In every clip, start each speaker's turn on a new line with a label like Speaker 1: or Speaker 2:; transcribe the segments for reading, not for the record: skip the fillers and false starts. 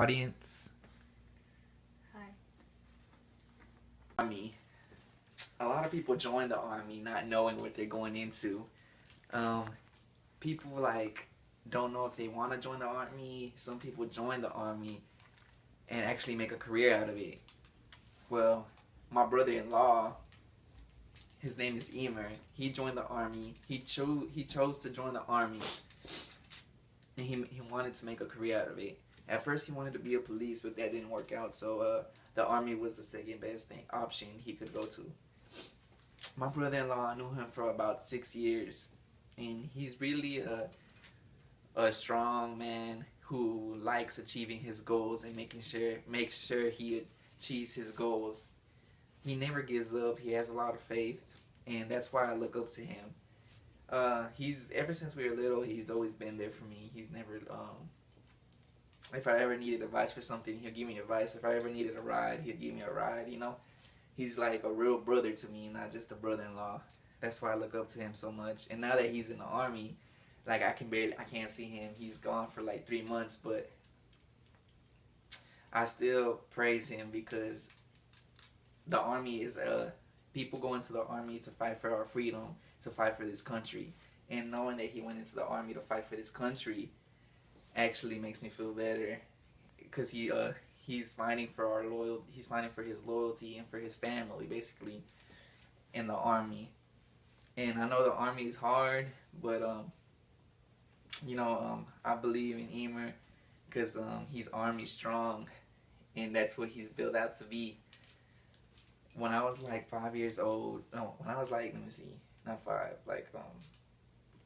Speaker 1: Audience.
Speaker 2: Hi.
Speaker 1: Army. A lot of people join the army not knowing what they're going into. Um, People don't know if they want to join the army. Some people join the army and actually make a career out of it. Well, my brother-in-law, his name is Emer. He joined the army. He chose to join the army, and he wanted to make a career out of it. At first, he wanted to be a police, but that didn't work out. So the army was the second best option he could go to. My brother-in-law, I knew him for about 6 years, and he's really a strong man who likes achieving his goals and makes sure he achieves his goals. He never gives up. He has a lot of faith, and that's why I look up to him. He's ever since we were little, he's always been there for me. He's never if I ever needed advice for something, he'll give me advice. If I ever needed a ride, he'll give me a ride. He's like a real brother to me, not just a brother-in-law. That's why I look up to him so much. And now that he's in the army, I can't see him. He's gone for like 3 months, but I still praise him because the army is people go into the army to fight for our freedom, to fight for this country. And knowing that he went into the army to fight for this country actually makes me feel better, because he's fighting for he's fighting for his loyalty and for his family, basically, in the army. And I know the army is hard, but I believe in Emer because he's army strong, and that's what he's built out to be. When I was like 5 years old, no, when I was like, let me see, not 5,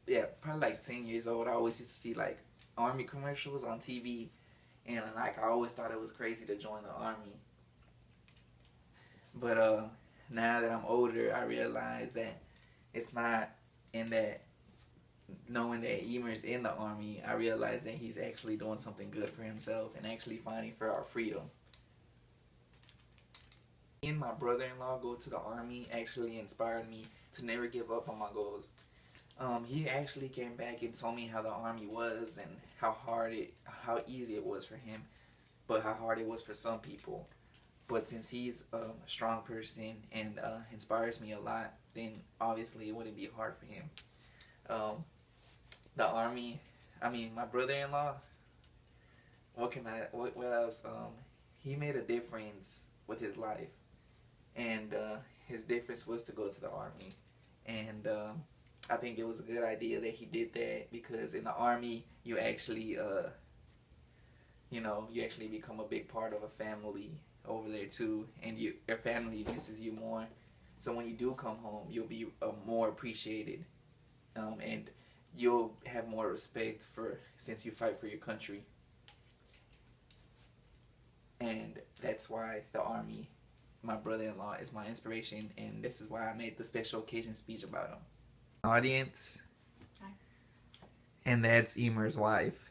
Speaker 1: yeah, probably like 10 years old, I always used to see like army commercials on TV, and I always thought it was crazy to join the army. But now that I'm older, I realize that it's not in that. Knowing that Emer's in the army, I realize that he's actually doing something good for himself and actually fighting for our freedom. Me and my brother-in-law go to the army actually inspired me to never give up on my goals. He actually came back and told me how the army was and how easy it was for him, but how hard it was for some people. But since he's a strong person and inspires me a lot, then obviously it wouldn't be hard for him. The army, my brother-in-law, what else? He made a difference with his life, and his difference was to go to the army. And I think it was a good idea that he did that, because in the army you actually you actually become a big part of a family over there too, and your family misses you more. So when you do come home, you'll be more appreciated, and you'll have more respect since you fight for your country. And that's why the army, my brother-in-law, is my inspiration, and this is why I made the special occasion speech about him. Audience.
Speaker 2: Hi.
Speaker 1: And that's Emer's wife.